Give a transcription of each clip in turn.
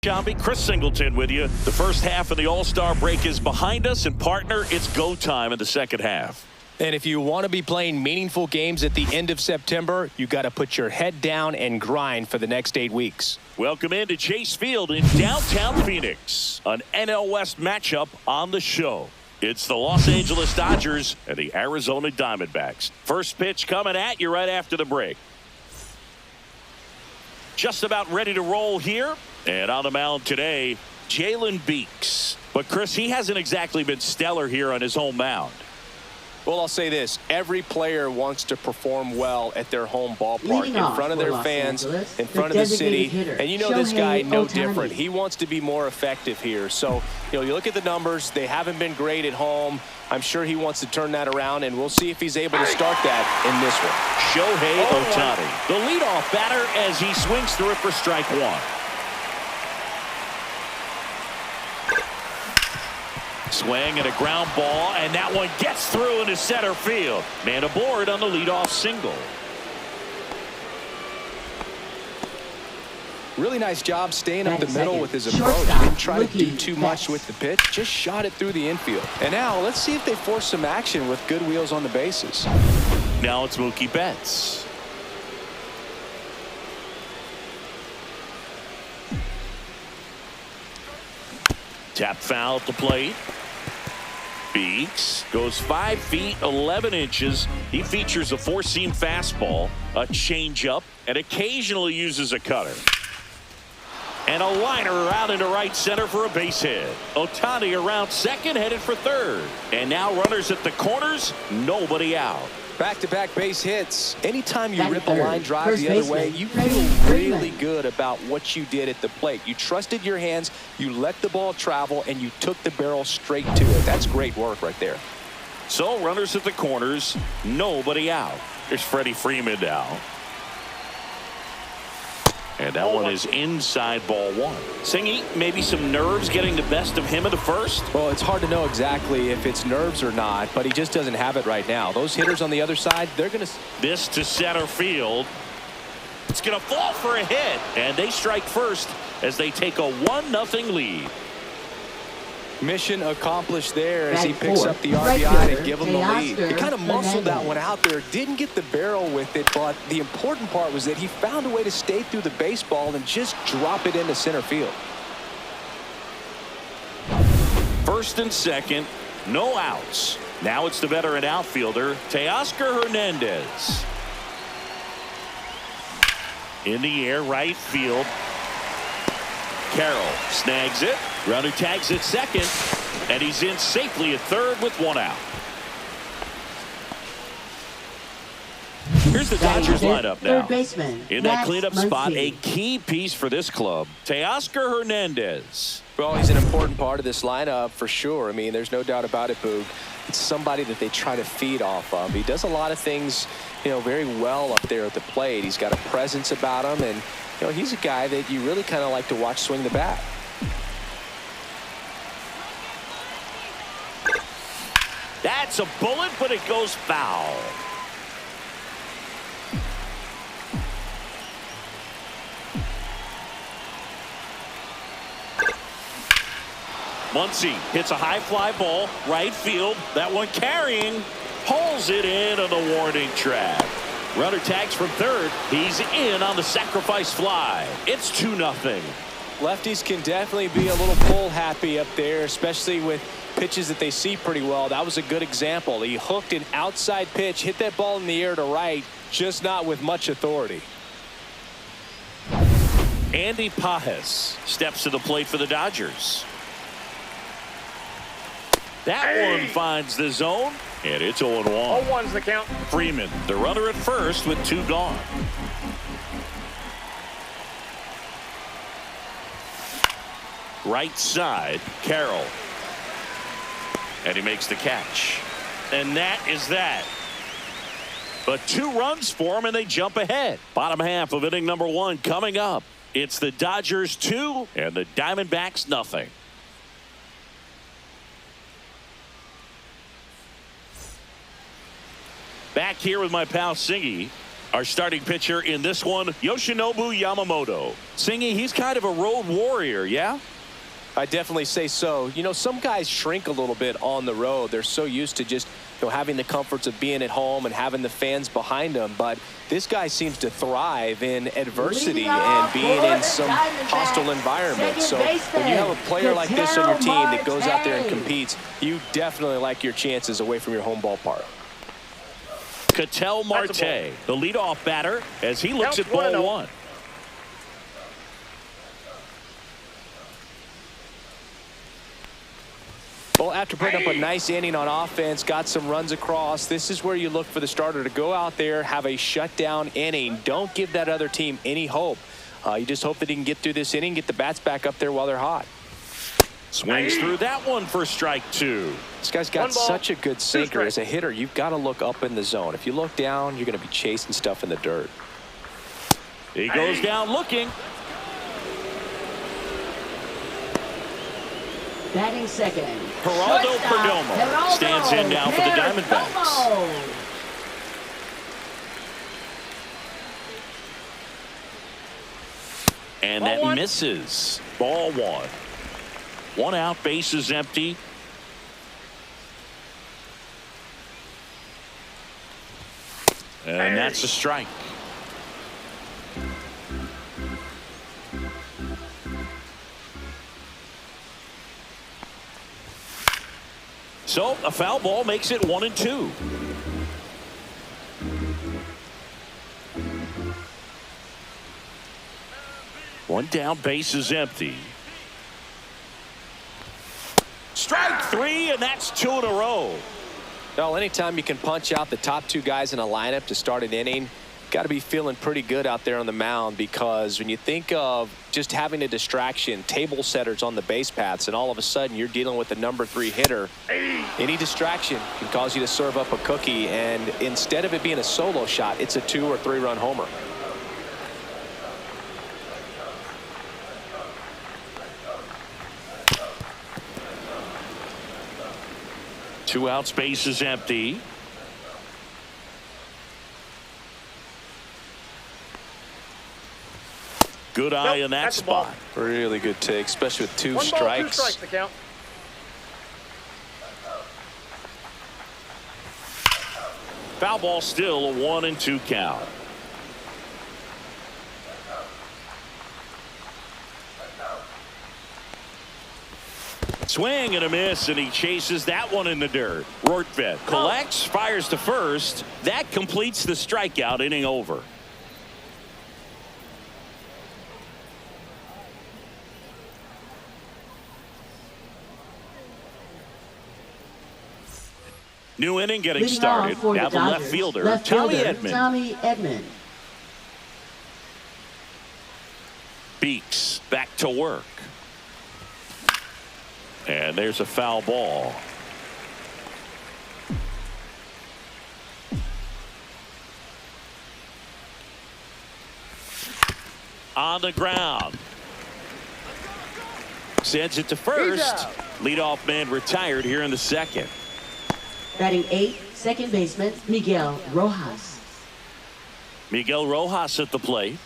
Shambi, Chris Singleton with you. The first half of the All-Star break is behind us, and partner, it's go time in the second half. And if you want to be playing meaningful games at the end of September, you got to put your head down and grind for the next 8 weeks. Welcome into Chase Field in downtown Phoenix. An NL West matchup on the show. It's the Los Angeles Dodgers and the Arizona Diamondbacks. First pitch coming at you right after the break. Just about ready to roll here. And on the mound today, Jalen Beeks. But, Chris, he hasn't exactly been stellar here on his home mound. Well, I'll say this. Every player wants to perform well at their home ballpark, in front of their fans, in front of the city. And you know this guy, no different. He wants to be more effective here. So, you look at the numbers. They haven't been great at home. I'm sure he wants to turn that around, and we'll see if he's able to start that in this one. Shohei Ohtani, the leadoff batter as he swings through it for strike one. Swing and a ground ball, and that one gets through into center field. Man aboard on the leadoff single. Really nice job staying up the middle with his approach. He didn't try to do too much with the pitch, just shot it through the infield. And now let's see if they force some action with good wheels on the bases. Now it's Mookie Betts. Tap foul at the plate. Beeks goes 5 feet 11 inches. He features a four-seam fastball, a changeup, and occasionally uses a cutter. And a liner out into right center for a base hit. Ohtani around second, headed for third. And now runners at the corners, nobody out. Back-to-back base hits. Anytime you rip a line drive the other way, you feel really good about what you did at the plate. You trusted your hands, you let the ball travel, and you took the barrel straight to it. That's great work right there. So runners at the corners, nobody out. There's Freddie Freeman now. And that one is inside ball one. Singy, maybe some nerves getting the best of him in the first? Well, it's hard to know exactly if it's nerves or not, but he just doesn't have it right now. Those hitters on the other side, they're going to... This to center field. It's going to fall for a hit. And they strike first as they take a 1-0 lead. Mission accomplished there as he picks up the RBI to give him the lead. He kind of muscled that one out there, didn't get the barrel with it, but the important part was that he found a way to stay through the baseball and just drop it into center field. First and second, no outs. Now it's the veteran outfielder, Teoscar Hernandez. In the air, right field. Carroll snags it. Runner tags at second, and he's in safely at third with one out. Here's the Dodgers lineup now. In that cleanup spot, a key piece for this club, Teoscar Hernandez. Well, he's an important part of this lineup for sure. I mean, there's no doubt about it, Boog. It's somebody that they try to feed off of. He does a lot of things, very well up there at the plate. He's got a presence about him, and, he's a guy that you really kind of like to watch swing the bat. That's a bullet, but it goes foul. Muncy hits a high fly ball, right field. That one carrying, pulls it in on the warning track. Runner tags from third. He's in on the sacrifice fly. It's 2-0. Lefties can definitely be a little pull happy up there, especially with pitches that they see pretty well. That was a good example. He hooked an outside pitch, hit that ball in the air to right, just not with much authority. Andy Pages steps to the plate for the Dodgers. That one finds the zone, and it's 0-1. 0-1's the count. Freeman, the runner at first with 2 gone. Right side, Carroll. And he makes the catch. And that is that. But 2 runs for him, and they jump ahead. Bottom half of inning number 1 coming up. It's the Dodgers 2 and the Diamondbacks nothing. Back here with my pal Singy. Our starting pitcher in this one, Yoshinobu Yamamoto. Singy, he's kind of a road warrior, yeah? I definitely say so. You know, some guys shrink a little bit on the road. They're so used to just, having the comforts of being at home and having the fans behind them. But this guy seems to thrive in adversity and being in some hostile environment. So when you have a player like this on your team that goes out there and competes, you definitely like your chances away from your home ballpark. Ketel Marte, the leadoff batter, as he looks at ball one. Well, after putting up a nice inning on offense, got some runs across, this is where you look for the starter to go out there, have a shutdown inning. Don't give that other team any hope. You just hope that he can get through this inning, get the bats back up there while they're hot. Swings through that one for strike two. This guy's got such a good sinker. As a hitter, you've got to look up in the zone. If you look down, you're going to be chasing stuff in the dirt. He goes down looking. Batting second, Geraldo Perdomo stands in now for the Diamondbacks. And that misses. Ball one. One out, base is empty. And that's a strike. So a foul ball makes it 1-2. One down, base is empty. Strike three, and that's two in a row. Well, anytime you can punch out the top two guys in a lineup to start an inning, got to be feeling pretty good out there on the mound, because when you think of just having a distraction, table setters on the base paths, and all of a sudden you're dealing with the number 3 hitter, any distraction can cause you to serve up a cookie, and instead of it being a solo shot, it's a 2 or 3 run homer. Two outs, base is empty. Good eye in that spot. Really good take, especially with two strikes. 1 ball, 2 strikes the count. Foul ball, still a 1-2 count. Swing and a miss, and he chases that one in the dirt. Rortvedt collects, fires to first. That completes the strikeout, inning over. New inning getting started. Now the left fielder, Tommy Edman. Beeks back to work. And there's a foul ball. On the ground. Sends it to first. Leadoff man retired here in the second. Batting 8th, second baseman, Miguel Rojas. Miguel Rojas at the plate.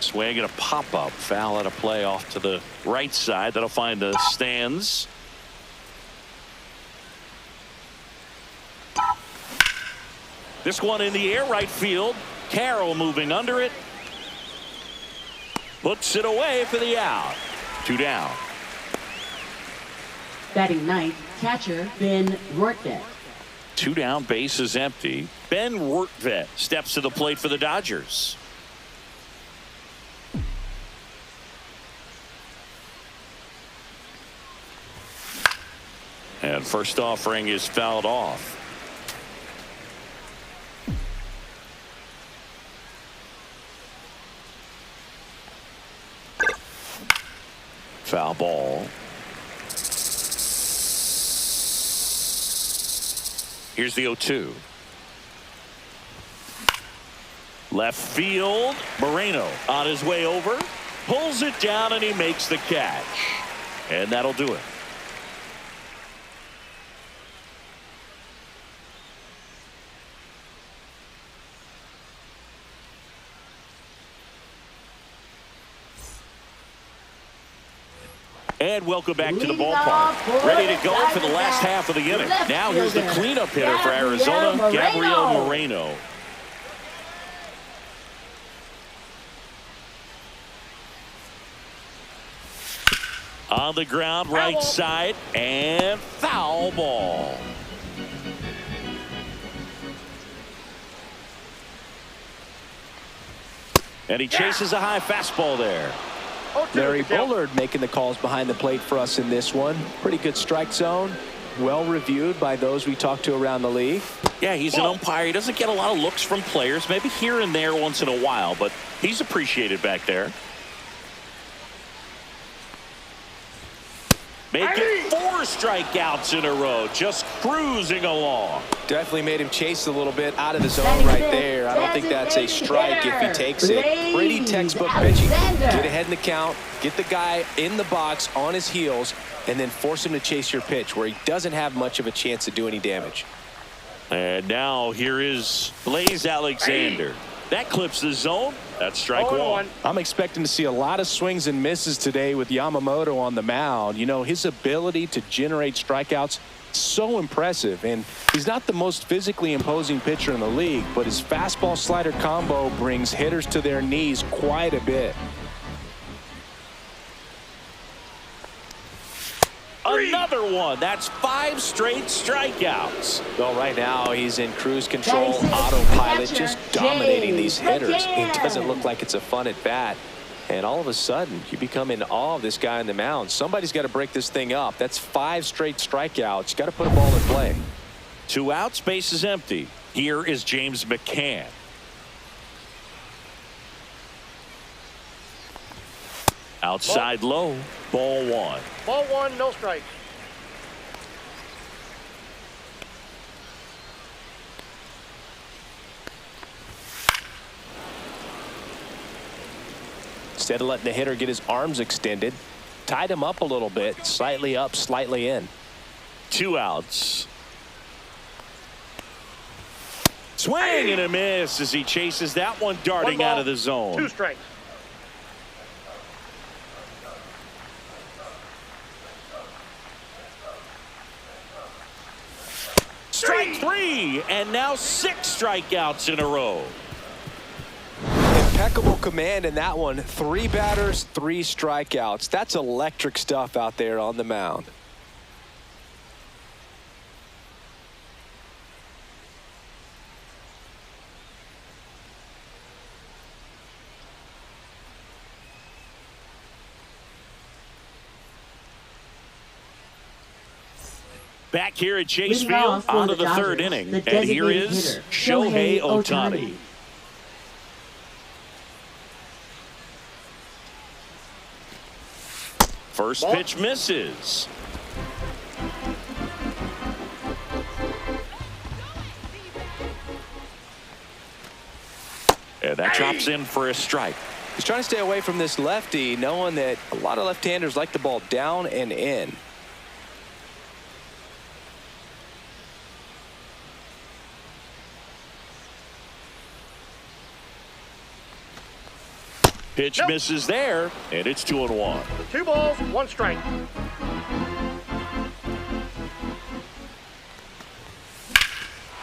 Swing and a pop-up. Foul at a play off to the right side. That'll find the stands. This one in the air, right field. Carroll moving under it. Puts it away for the out. 2 down. Batting 9th, catcher Ben Rortvedt. 2 down, base is empty. Ben Rortvedt steps to the plate for the Dodgers. And first offering is fouled off. Foul ball. Here's the 0-2. Left field. Moreno on his way over. Pulls it down and he makes the catch. And that'll do it. And welcome back to the ballpark. Ready to go for the last half of the inning. Now here's the cleanup hitter for Arizona, Gabriel Moreno. On the ground, right side, and foul ball. And he chases a high fastball there. Larry Bullard making the calls behind the plate for us in this one. Pretty good strike zone. Well reviewed by those we talked to around the league. Yeah, he's an umpire. He doesn't get a lot of looks from players, maybe here and there once in a while, but he's appreciated back there. Making 4 strikeouts in a row, just cruising along. Definitely made him chase a little bit out of the zone right there. I don't think that's a strike if he takes it. Pretty textbook pitching. Get ahead in the count, get the guy in the box on his heels, and then force him to chase your pitch where he doesn't have much of a chance to do any damage. And now here is Blaze Alexander. That clips the zone. That's strike one. I'm expecting to see a lot of swings and misses today with Yamamoto on the mound. You know, his ability to generate strikeouts, so impressive. And he's not the most physically imposing pitcher in the league, but his fastball slider combo brings hitters to their knees quite a bit. Another one. That's 5 straight strikeouts. Well, right now he's in cruise control, autopilot, just dominating these hitters. It doesn't look like it's a fun at bat. And all of a sudden, you become in awe of this guy on the mound. Somebody's got to break this thing up. That's 5 straight strikeouts. You got to put a ball in play. 2 outs, base is empty. Here is James McCann. Outside low, ball 1. Ball 1, no strikes. Instead of letting the hitter get his arms extended, tied him up a little bit, slightly up, slightly in. 2 outs. Swing and a miss as he chases that one darting out of the zone. 2 strikes. Strike 3, and now 6 strikeouts in a row. Impeccable command in that one. 3 batters, 3 strikeouts. That's electric stuff out there on the mound. Back here at Chase Field, on to the third inning. And here is Shohei Ohtani. First pitch misses. And that drops in for a strike. He's trying to stay away from this lefty, knowing that a lot of left-handers like the ball down and in. Pitch misses there, and it's 2-1. 2 balls, 1 strike.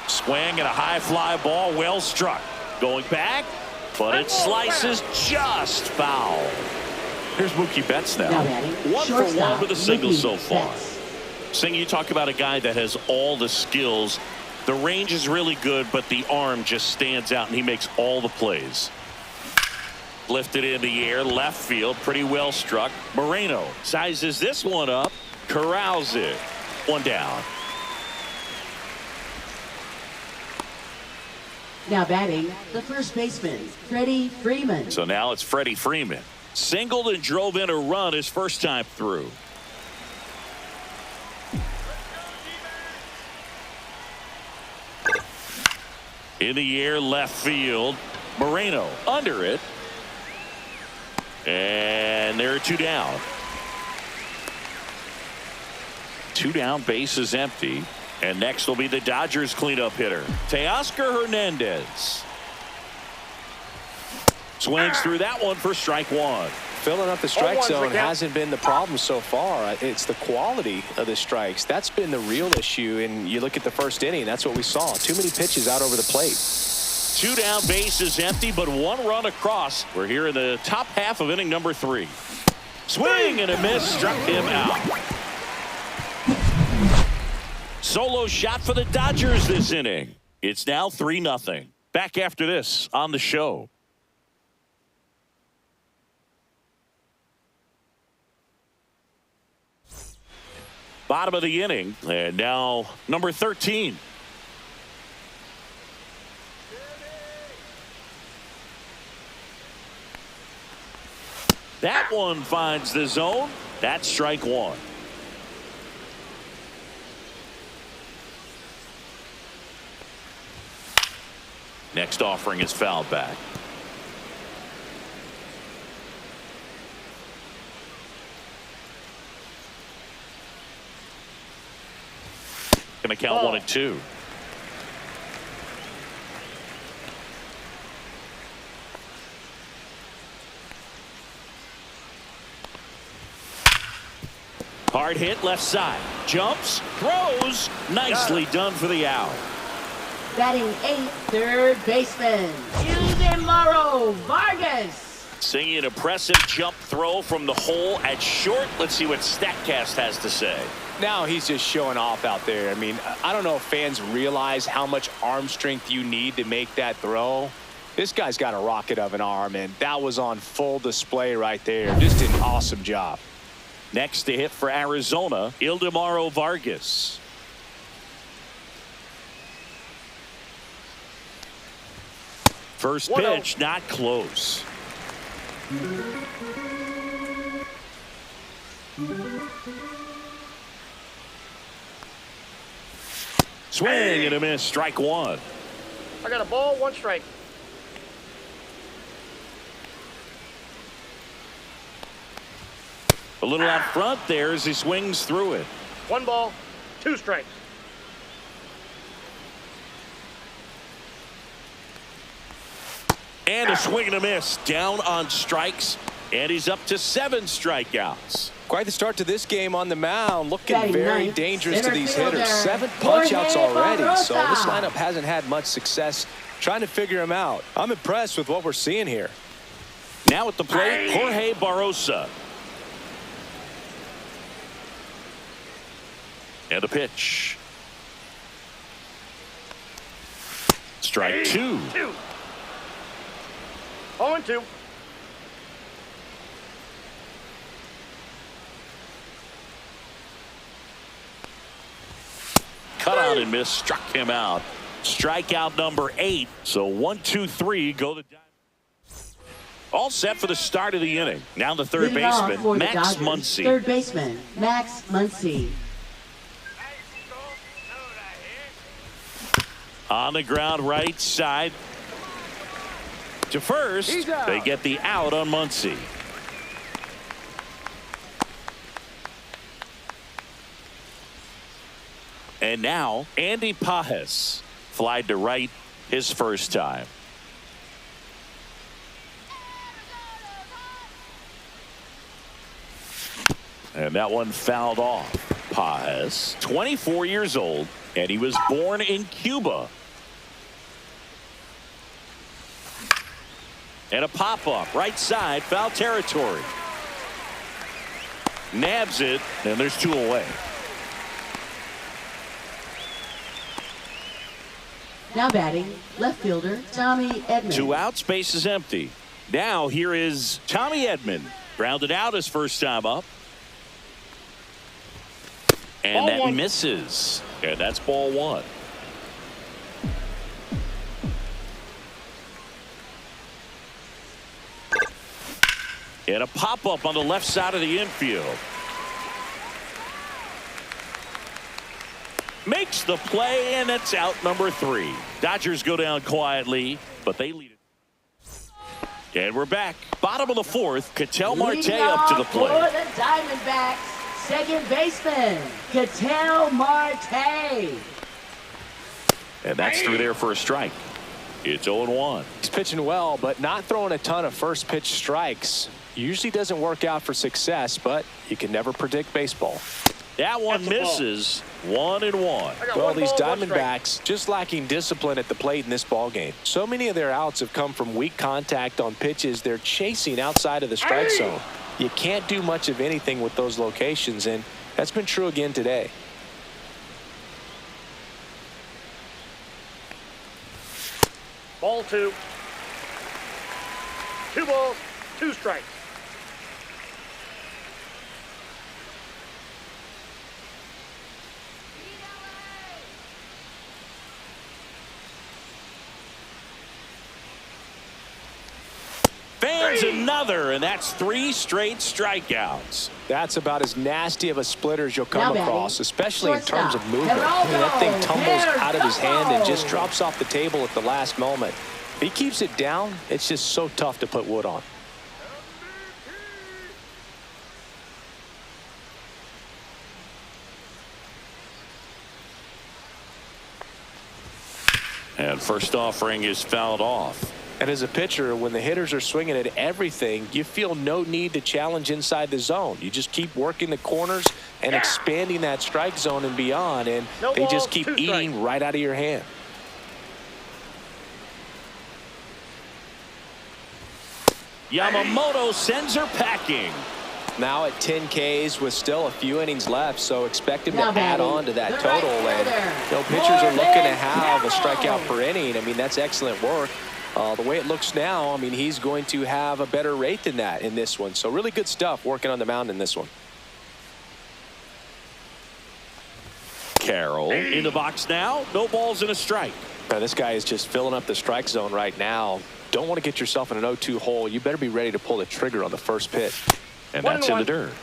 Swing and a high fly ball, well struck. Going back, but it slices just foul. Here's Mookie Betts now. 1 for 1 with a single so far. Sing, you talk about a guy that has all the skills. The range is really good, but the arm just stands out, and he makes all the plays. Lifted in the air, left field, pretty well struck. Moreno sizes this one up, corrals it. 1 down. Now batting, the first baseman, Freddie Freeman. So now it's Freddie Freeman. Singled and drove in a run his first time through. In the air, left field. Moreno under it. And there are 2 down. 2 down, bases empty. And next will be the Dodgers cleanup hitter, Teoscar Hernandez. Swings through that one for strike 1. Filling up the strike zone hasn't been the problem so far. It's the quality of the strikes. That's been the real issue. And you look at the first inning, that's what we saw. Too many pitches out over the plate. 2 down, bases empty, but 1 run across. We're here in the top half of inning number 3. Swing and a miss, struck him out. Solo shot for the Dodgers this inning. It's now 3-0. Back after this on the show. Bottom of the inning, and now number 13. That one finds the zone. That's strike 1. Next offering is fouled back. Going to count 1 and 2. Hard hit left side. Jumps, throws. Nicely done for the out. Batting 8th, third baseman, Ildemaro Vargas. Seeing an impressive jump throw from the hole at short. Let's see what StatCast has to say. Now he's just showing off out there. I mean, I don't know if fans realize how much arm strength you need to make that throw. This guy's got a rocket of an arm, and that was on full display right there. Just an awesome job. Next to hit for Arizona, Ildemaro Vargas. First pitch, not close. Swing and a miss, strike 1. I got a ball, 1 strike. A little out front there as he swings through it. 1 ball, 2 strikes. And a swing and a miss, down on strikes, and he's up to 7 strikeouts. Quite the start to this game on the mound. Looking Batting very ninth, dangerous to center these fielder, hitters. 7 punch-outs already, Barbosa. so this lineup hasn't had much success trying to figure him out. I'm impressed with what we're seeing here. Now at the plate, Jorge Barbosa. And the pitch. Strike 2. 0-2. Cut out and miss, struck him out. Strikeout number 8. So 1, 2, 3 go the Dodgers. All set for the start of the inning. Now the third baseman, Max Muncy. Third baseman, Max Muncy. On the ground right side. To first, they get the out on Muncy. And now, Andy Pages flied to right his first time. And that one fouled off. Pages, 24 years old, and he was born in Cuba. And a pop-up, right side, foul territory. Nabs it, and there's 2 away. Now batting, left fielder, Tommy Edman. 2 outs, base is empty. Now here is Tommy Edman. Grounded out his first time up. And Ball that 1. misses. And that's ball 1. And a pop-up on the left side of the infield. Makes the play, and it's out number 3. Dodgers go down quietly, but they lead it. And we're back. Bottom of the 4th, Ketel Marte up to the plate. For the Diamondbacks, second baseman, Ketel Marte. And that's through there for a strike. It's 0-1. He's pitching well, but not throwing a ton of first pitch strikes. Usually doesn't work out for success, but you can never predict baseball. That one misses. 1-1. Well, these Diamondbacks just lacking discipline at the plate in this ball game. So many of their outs have come from weak contact on pitches they're chasing outside of the strike zone. You can't do much of anything with those locations, and that's been true again today. Ball 2. 2 balls, 2 strikes. Fans another, and that's 3 straight strikeouts. That's about as nasty of a splitter as you'll come across, especially in terms of movement. Geraldo, I mean, that thing tumbles out of his hand and just Geraldo. drops off the table at the last moment. If he keeps it down, it's just so tough to put wood on. And first offering is fouled off. And as a pitcher, when the hitters are swinging at everything, you feel no need to challenge inside the zone. You just keep working the corners and expanding that strike zone and beyond, and they just keep eating right out of your hand. Yamamoto sends her packing. Now at 10 Ks with still a few innings left, so expect him to add on to that total. And pitchers are looking to have a strikeout per inning. I mean, that's excellent work. The way it looks now, I mean, he's going to have a better rate than that in this one. So really good stuff working on the mound in this one. Carroll in the box now. No balls and a strike. Now, this guy is just filling up the strike zone right now. Don't want to get yourself in an 0-2 hole. You better be ready to pull the trigger on the first pitch. And that's in the dirt.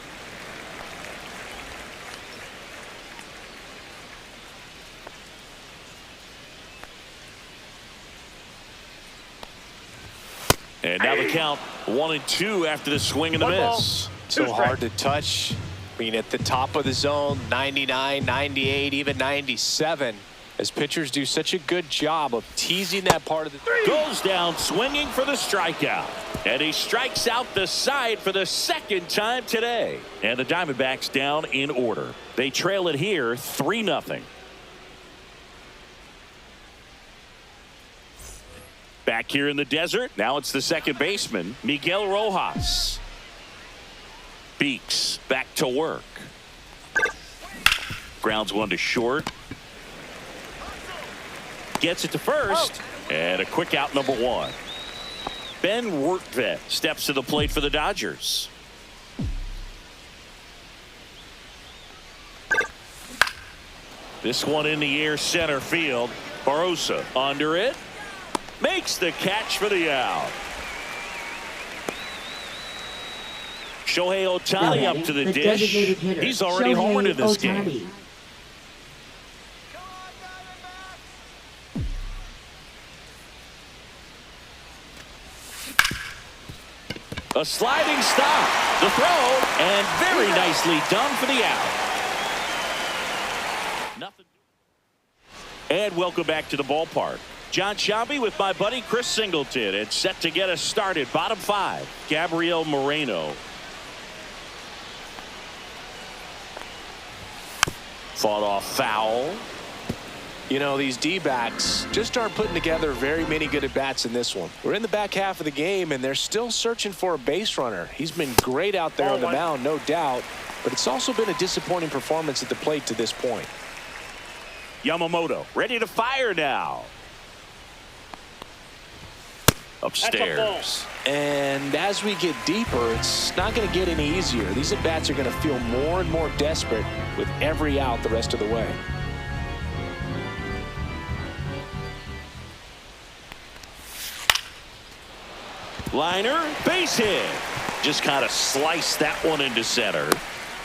And now the count 1-2 after the swing and the miss. So hard to touch. I mean, at the top of the zone, 99, 98, even 97. As pitchers do such a good job of teasing that part of the... Goes down swinging for the strikeout. And he strikes out the side for the second time today. And the Diamondbacks down in order. They trail it here 3-0. Back here in the desert. Now it's the second baseman, Miguel Rojas. Beeks back to work. Grounds one to short. Gets it to first. And a quick out, number 1. Ben Rortvedt steps to the plate for the Dodgers. This one in the air, center field. Barosa under it. Makes the catch for the out. Shohei Ohtani up to the dish. He's already homered in this game. A sliding stop. The throw, and very nicely done for the out. Nothing. And welcome back to the ballpark. John Sciambi with my buddy Chris Singleton, and set to get us started. Bottom 5, Gabriel Moreno. Fought off foul. You know, these D-backs just aren't putting together very many good at-bats in this one. We're in the back half of the game, and they're still searching for a base runner. He's been great out there on the mound, no doubt, but it's also been a disappointing performance at the plate to this point. Yamamoto ready to fire now. Upstairs. And as we get deeper, it's not going to get any easier. These at-bats are going to feel more and more desperate with every out the rest of the way. Liner, base hit. Just kind of sliced that one into center.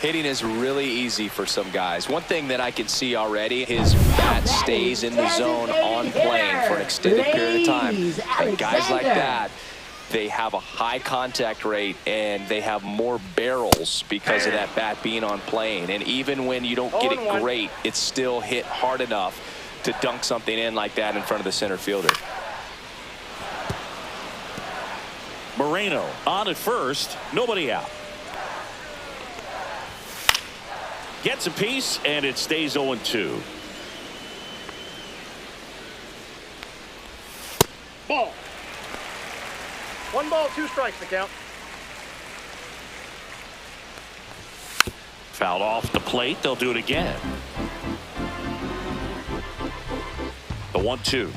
Hitting is really easy for some guys. One thing that I can see already, his bat stays in the zone on playing for an extended period of time. And guys like that, they have a high contact rate and they have more barrels because of that bat being on plane. And even when you don't get it great, it's still hit hard enough to dunk something in like that in front of the center fielder. Moreno on at first, nobody out. Gets a piece, and it stays 0-2. Ball. 1 ball, 2 strikes to count. Fouled off the plate. They'll do it again. The 1-2.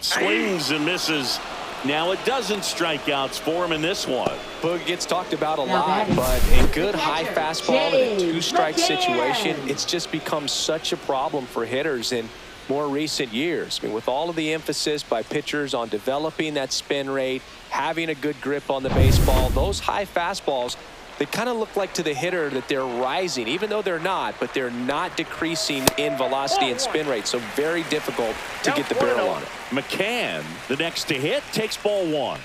Swings and misses. Now a dozen strikeouts for him in this one. Boog gets talked about a lot, but a good high fastball in a 2-strike situation, it's just become such a problem for hitters in more recent years. I mean, with all of the emphasis by pitchers on developing that spin rate, having a good grip on the baseball, those high fastballs, they kind of look like to the hitter that they're rising, even though they're not, but they're not decreasing in velocity and spin rate. So very difficult to get the barrel on it. McCann, the next to hit, takes ball 1.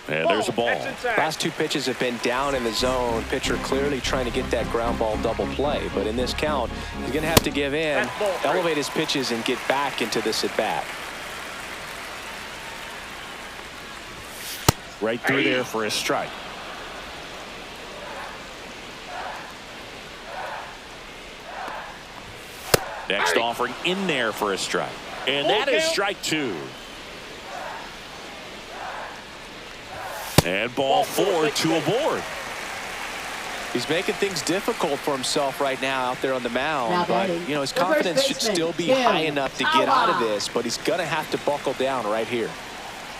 And there's a ball. Last 2 pitches have been down in the zone. Pitcher clearly trying to get that ground ball double play. But in this count, he's going to have to give in, elevate his pitches, and get back into this at bat. Right through there for a strike. Next offering in there for a strike. And that is strike 2. And ball 4, 2 aboard. He's making things difficult for himself right now out there on the mound. But, you know, his confidence should still be high enough to get out of this. But he's going to have to buckle down right here.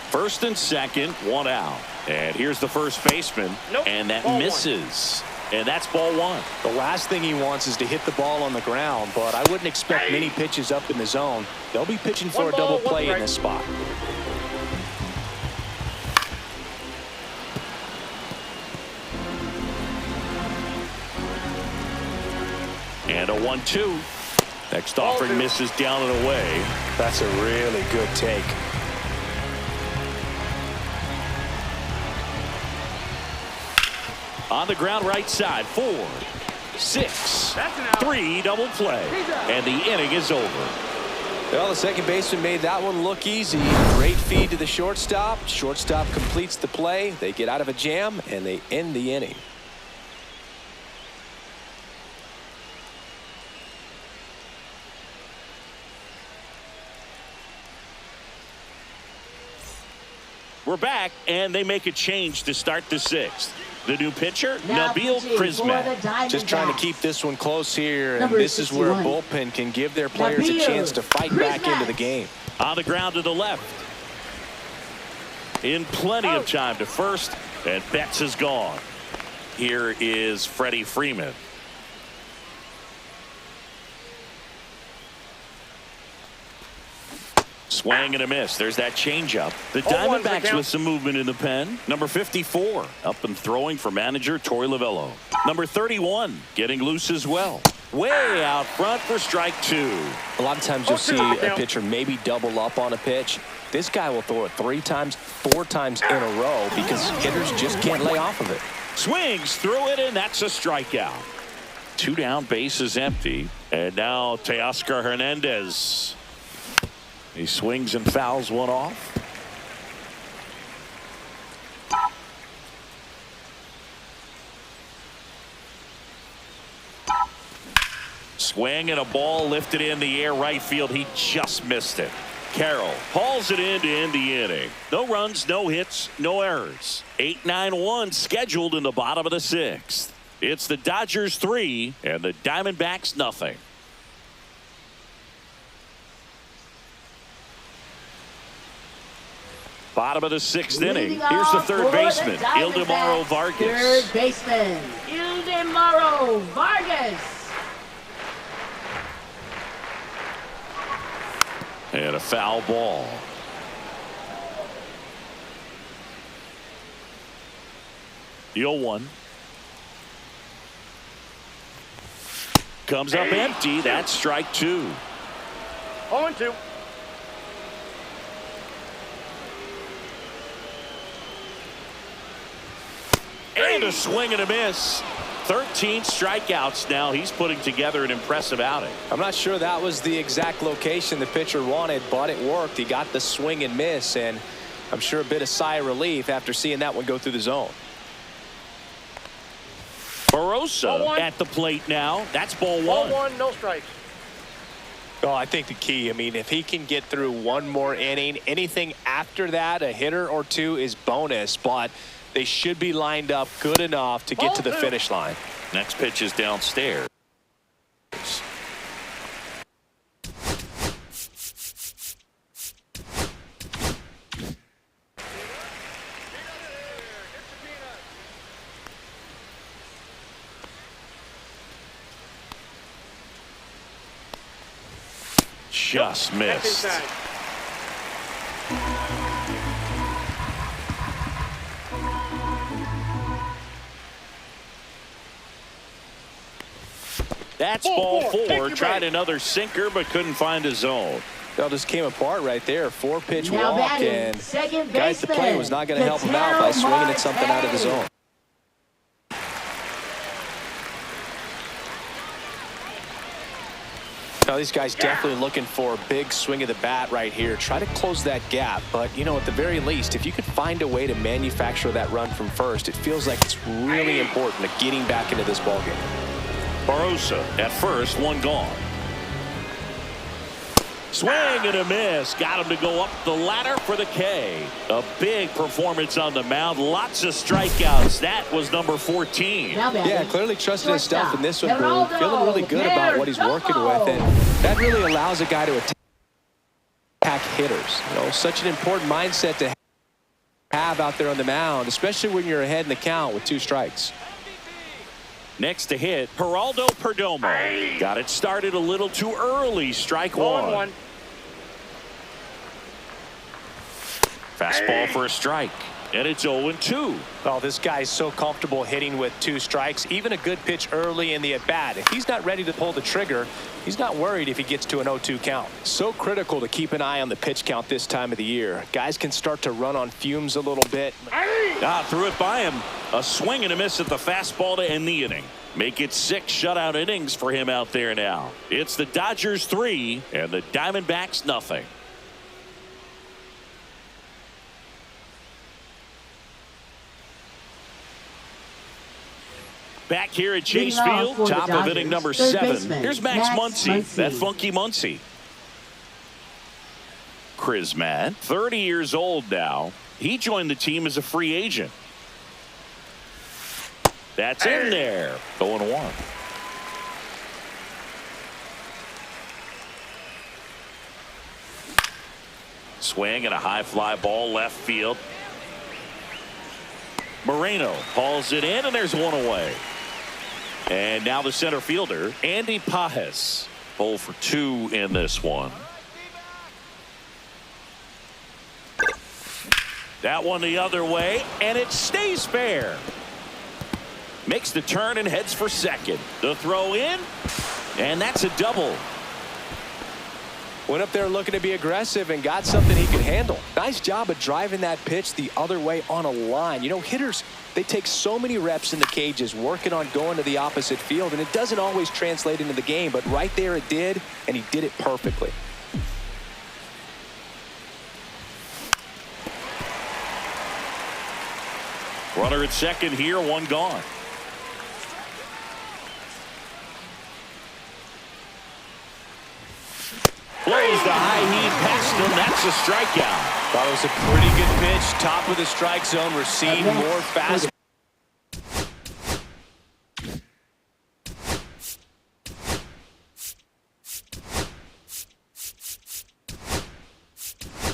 First and second, 1 out. And here's the first baseman. And that misses. And that's ball 1. The last thing he wants is to hit the ball on the ground, but I wouldn't expect many pitches up in the zone. They'll be pitching for a double play in this spot. And a 1-2. Next offering misses down and away. That's a really good take. On the ground right side, 4, 6, 3 double play. And the inning is over. Well, the second baseman made that one look easy. Great feed to the shortstop. Shortstop completes the play. They get out of a jam, and they end the inning. We're back, and they make a change to start the 6th. The new pitcher, Nabil Crismatt. Just trying to keep this one close here, and this is where a bullpen can give their players a chance to fight back into the game. On the ground to the left. In plenty of time to first, and Betts is gone. Here is Freddie Freeman. Swing and a miss. There's that changeup. The Diamondbacks with some movement in the pen. Number 54 up and throwing for manager Torey Lovullo. Number 31 getting loose as well. Way out front for strike 2. A lot of times you'll see a pitcher maybe double up on a pitch. This guy will throw it 3 times, 4 times in a row because hitters just can't lay off of it. Swings through it, and that's a strikeout. 2 down, base is empty. And now Teoscar Hernandez. He swings and fouls one off. Swing and a ball lifted in the air right field. He just missed it. Carroll hauls it in to end the inning. No runs, no hits, no errors. 8-9-1 scheduled in the bottom of the 6th. It's the Dodgers 3 and the Diamondbacks nothing. Bottom of the 6th inning. Here's the third baseman, Ildemaro Vargas. Third baseman, Ildemaro Vargas. And a foul ball. The 0-1. Comes up empty. That's strike 2. 0-2. And a swing and a miss. 13 strikeouts now. He's putting together an impressive outing. I'm not sure that was the exact location the pitcher wanted, but it worked. He got the swing and miss, and I'm sure a bit of sigh of relief after seeing that one go through the zone. Barosa at the plate now. That's ball one. Ball one, no strikes. Oh, I think the key, I mean, if he can get through one more inning, anything after that, a hitter or two is bonus, but they should be lined up good enough to get to the finish line. Next pitch is downstairs. Just missed. That's ball four. Tried another sinker, but couldn't find a zone. Well, just came apart right there. 4-pitch Now walk, batting, and second guys, the play baseman, was not going to help him out by swinging at something out of the zone. Now, these guys definitely looking for a big swing of the bat right here. Try to close that gap, but, you know, at the very least, if you could find a way to manufacture that run from first, it feels like it's really important to getting back into this ballgame. Barosa at first, one gone. Swing and a miss. Got him to go up the ladder for the K. A big performance on the mound. Lots of strikeouts. That was number 14. Yeah, clearly trusting his stuff in this one, Boone. Feeling really good about what he's working with, and that really allows a guy to attack hitters. You know, such an important mindset to have out there on the mound, especially when you're ahead in the count with 2 strikes. Next to hit, Geraldo Perdomo. Got it started a little too early. Strike one. Fastball for a strike. And it's 0-2. Oh, this guy's so comfortable hitting with 2 strikes. Even a good pitch early in the at-bat. If he's not ready to pull the trigger, he's not worried if he gets to an 0-2 count. So critical to keep an eye on the pitch count this time of the year. Guys can start to run on fumes a little bit. Threw it by him. A swing and a miss at the fastball to end the inning. Make it 6 shutout innings for him out there now. It's the Dodgers 3 and the Diamondbacks nothing. Back here at Chase Field, top of inning number 7. Here's Max Muncy, that funky Muncy. Chris Matt, 30 years old now. He joined the team as a free agent. That's in there. 0-1. Swing and a high fly ball left field. Moreno hauls it in, and there's one away. And now the center fielder, Andy Pages. 0 for 2 in this one. That one the other way, and it stays fair. Makes the turn and heads for second. The throw in, and that's a double. Went up there looking to be aggressive and got something he could handle. Nice job of driving that pitch the other way on a line. You know, hitters, they take so many reps in the cages working on going to the opposite field, and it doesn't always translate into the game, but right there it did, and he did it perfectly. Runner at second here, one gone. Blows the high heat past him. That's a strikeout. Thought it was a pretty good pitch. Top of the strike zone. We're seeing more fast.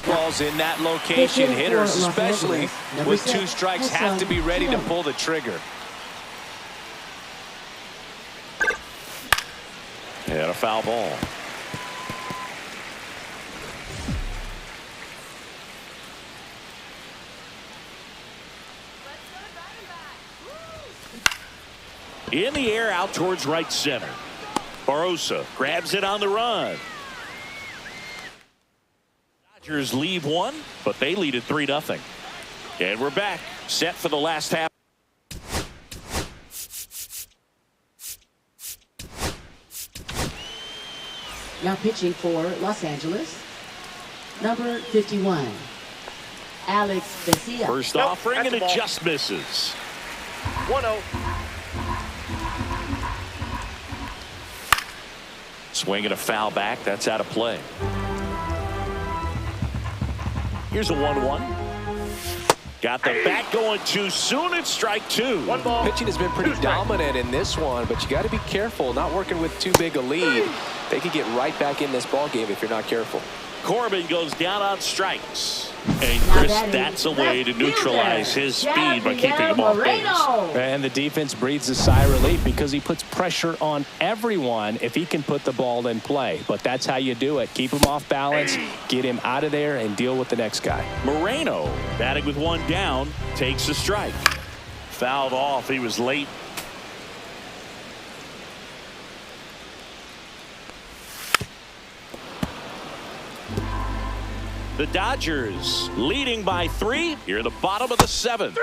Balls in that location. Hitters, especially with 2 strikes, have to be ready to pull the trigger. And a foul ball. In the air out towards right center. Barosa grabs it on the run. Dodgers leave one, but they lead at 3-0. And we're back, set for the last half. Now pitching for Los Angeles, number 51, Alex Vesia. First offering, and it just misses. 1-0. Swing and a foul back. That's out of play. Here's a 1-1. Got the bat going too soon. It's strike two. 1 ball. Pitching has been pretty dominant in this one, but you got to be careful. Not working with too big a lead. They could get right back in this ball game if you're not careful. Corbin goes down on strikes. And Chris, that's a way to neutralize his speed by keeping him off base. And the defense breathes a sigh of relief because he puts pressure on everyone if he can put the ball in play. But that's how you do it. Keep him off balance, get him out of there, and deal with the next guy. Moreno, batting with one down, takes a strike. Fouled off. He was late. The Dodgers leading by 3 here, the bottom of the 7th.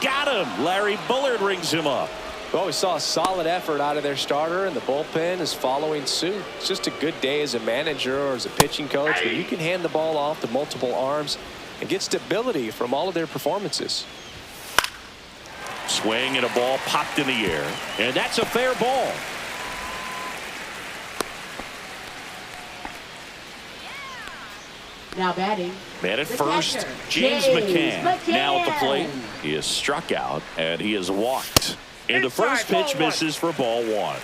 Got him. Larry Bullard rings him up. Well, we saw a solid effort out of their starter, and the bullpen is following suit. It's just a good day as a manager or as a pitching coach when you can hand the ball off to multiple arms and get stability from all of their performances. Swing and a ball popped in the air, and that's a fair ball. Now batting. Man at the first, catcher, James James McCann. McCann. Now at the plate, he is struck out and he is walked. And the first pitch misses for ball 1.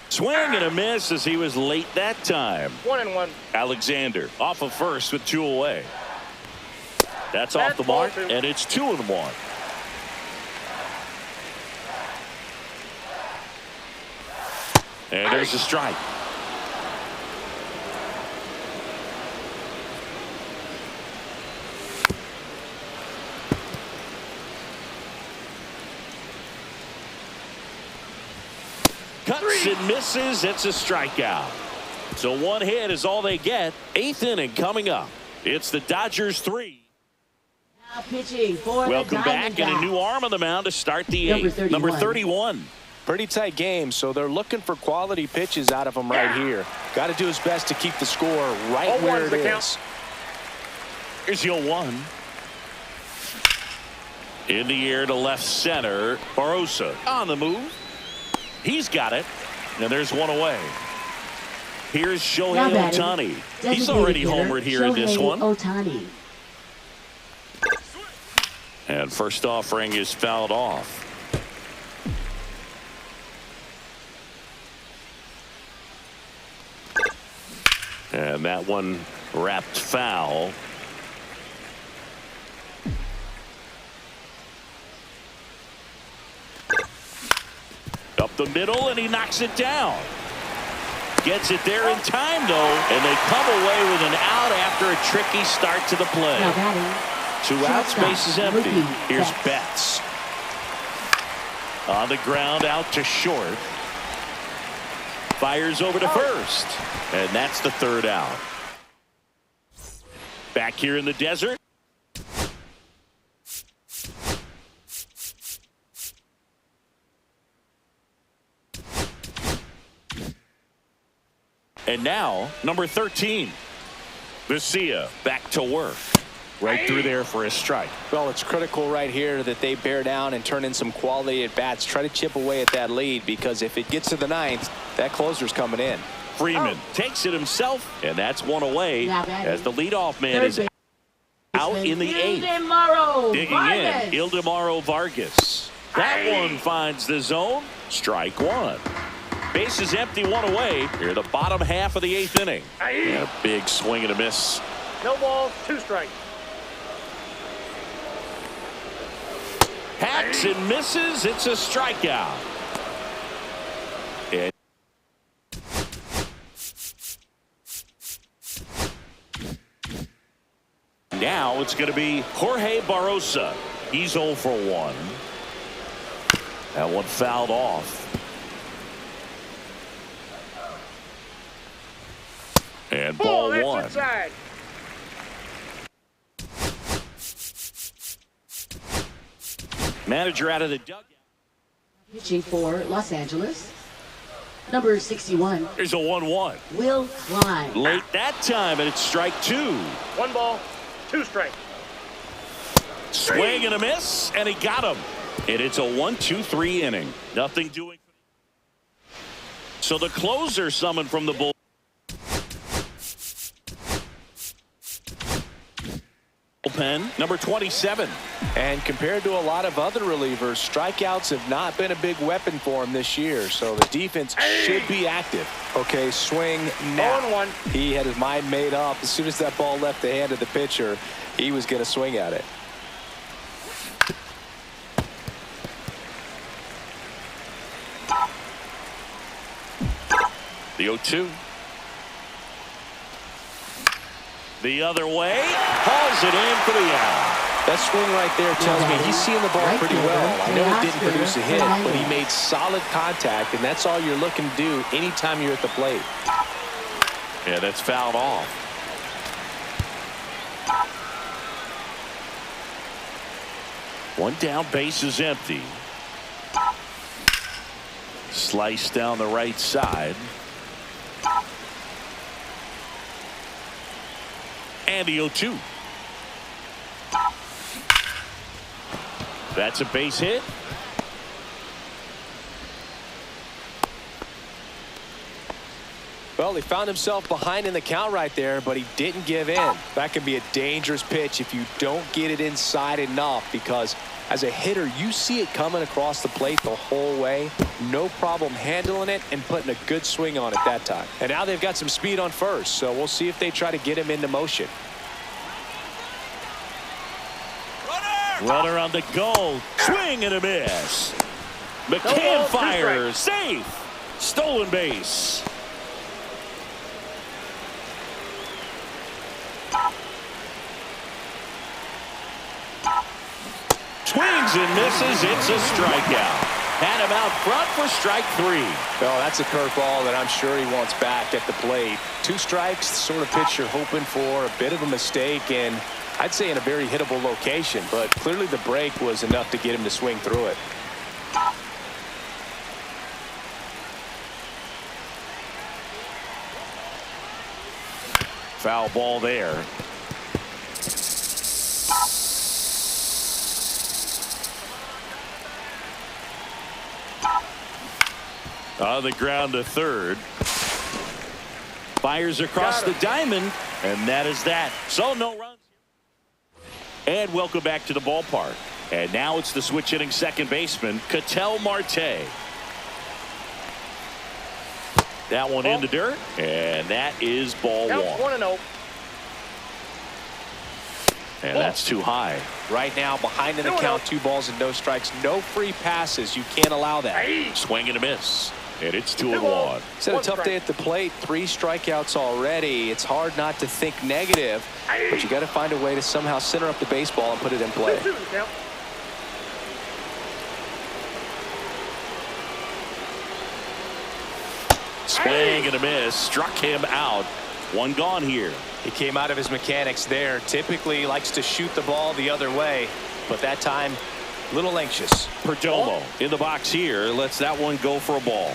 Swing and a miss as he was late that time. 1-1. Alexander off of first with 2 away. That's off the mark, and it's 2-1. And there's a strike. Cuts and misses. It's a strikeout. So 1 hit is all they get. 8th inning coming up. It's the Dodgers 3. Now pitching for Welcome the back, and a new arm on the mound to start the 8th. Number 31. Pretty tight game, so they're looking for quality pitches out of him right here. Got to do his best to keep the score right where it is. Here's your 1. In the air to left center. Barosa on the move. He's got it. And there's 1 away. Here's Shohei Ohtani. He's already homered here in this one. Ohtani. And first offering is fouled off. And that one wrapped foul. Up the middle, and he knocks it down. Gets it there in time, though, and they come away with an out after a tricky start to the play. Now batting. 2 outs, base is empty. Here's Betts. On the ground, out to short. Fires over to first. And that's the 3rd out. Back here in the desert. And now, number 13. Vesia back to work. Right through there for a strike. Well, it's critical right here that they bear down and turn in some quality at bats. Try to chip away at that lead, because if it gets to the 9th, that closer's coming in. Freeman takes it himself, and that's 1 away as the leadoff man is out in the 8th. Digging in, Ildemaro Vargas. That one finds the zone. Strike 1. Base is empty, 1 away. Here, the bottom half of the 8th inning. And a big swing and a miss. No balls, 2 strikes. Hacks and misses. It's a strikeout. And now it's going to be Jorge Barosa. He's 0 for 1. That one fouled off. And ball 1. Inside. Manager out of the dugout. Pitching for Los Angeles, number 61. Here's a 1-1. Will Klein. Late that time, and it's strike 2. 1 ball, 2 strikes. Swing and a miss, and he got him. And it's a 1-2-3 inning. Nothing doing. So the closer summoned from the bull. Bullpen, number 27. And compared to a lot of other relievers, strikeouts have not been a big weapon for him this year. So the defense should be active. Okay, swing now. 0-1. He had his mind made up. As soon as that ball left the hand of the pitcher, he was going to swing at it. The 0-2. The other way. Hauls it in for the out. That swing right there tells me he's seeing the ball pretty well. I know he didn't produce a hit, but he made solid contact, and that's all you're looking to do anytime you're at the plate. Yeah, that's fouled off. One down, base is empty. Slice down the right side. And the 0-2. That's a base hit. Well, he found himself behind in the count right there, but he didn't give in. That can be a dangerous pitch if you don't get it inside enough, because as a hitter, you see it coming across the plate the whole way. No problem handling it and putting a good swing on it that time. And now they've got some speed on first, so we'll see if they try to get him into motion. Runner on the go. Swing and a miss. McCann fires. Safe. Stolen base. Swings and misses. It's a strikeout. Had him out front for strike 3. Well, that's a curveball that I'm sure he wants back at the plate. 2 strikes, the sort of pitch you're hoping for. A bit of a mistake, and I'd say in a very hittable location, but clearly the break was enough to get him to swing through it. Foul ball there. On the ground to third. Fires across the diamond, and that is that. So no runs. And welcome back to the ballpark. And now it's the switch hitting second baseman, Ketel Marte. That one in the dirt, and that is ball 1. 1-0. And that's too high. Right now, behind in the count, 2 balls and no strikes. No free passes. You can't allow that. Swing and a miss. And it's 2-1. He's had a tough day at the plate. 3 strikeouts already. It's hard not to think negative, but you got to find a way to somehow center up the baseball and put it in play. 2-2 count. Swing and a miss. Struck him out. 1 gone here. He came out of his mechanics there. Typically he likes to shoot the ball the other way, but that time a little anxious. Perdomo in the box here lets that one go for a ball.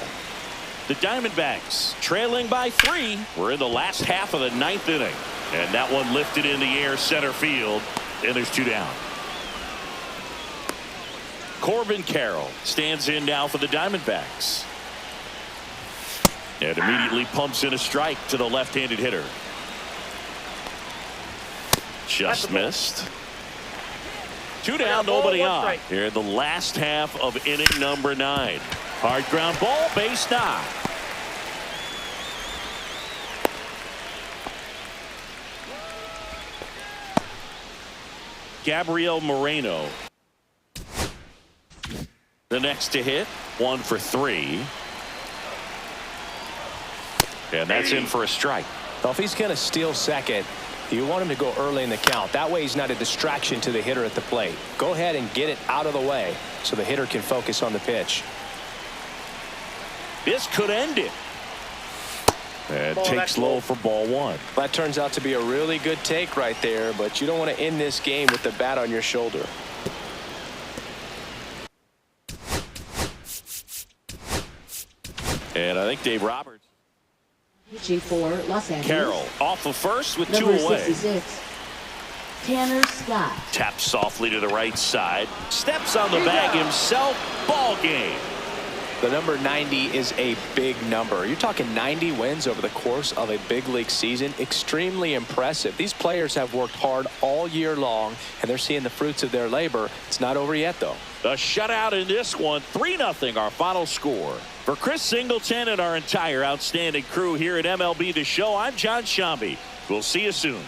The Diamondbacks trailing by 3. We're in the last half of the 9th inning, and that one lifted in the air center field, and there's 2 down. Corbin Carroll stands in now for the Diamondbacks, and immediately pumps in a strike to the left-handed hitter. Just missed. 2 down, nobody on. Here in the last half of inning number 9. Hard ground ball, base knock. Gabriel Moreno, the next to hit. 1 for 3. And that's in for a strike. Well, if he's going to steal second, you want him to go early in the count. That way he's not a distraction to the hitter at the plate. Go ahead and get it out of the way so the hitter can focus on the pitch. This could end it. And takes low for ball 1. That turns out to be a really good take right there, but you don't want to end this game with the bat on your shoulder. And I think Dave Roberts. Pitching for Los Angeles. Carroll off of first with Number 2 away. 66, Tanner Scott. Taps softly to the right side. Steps on the bag himself. Ball game. The number 90 is a big number. You're talking 90 wins over the course of a big league season. Extremely impressive. These players have worked hard all year long, and they're seeing the fruits of their labor. It's not over yet, though. A shutout in this one. 3-0 our final score. For Chris Singleton and our entire outstanding crew here at MLB The Show, I'm John Shambi. We'll see you soon.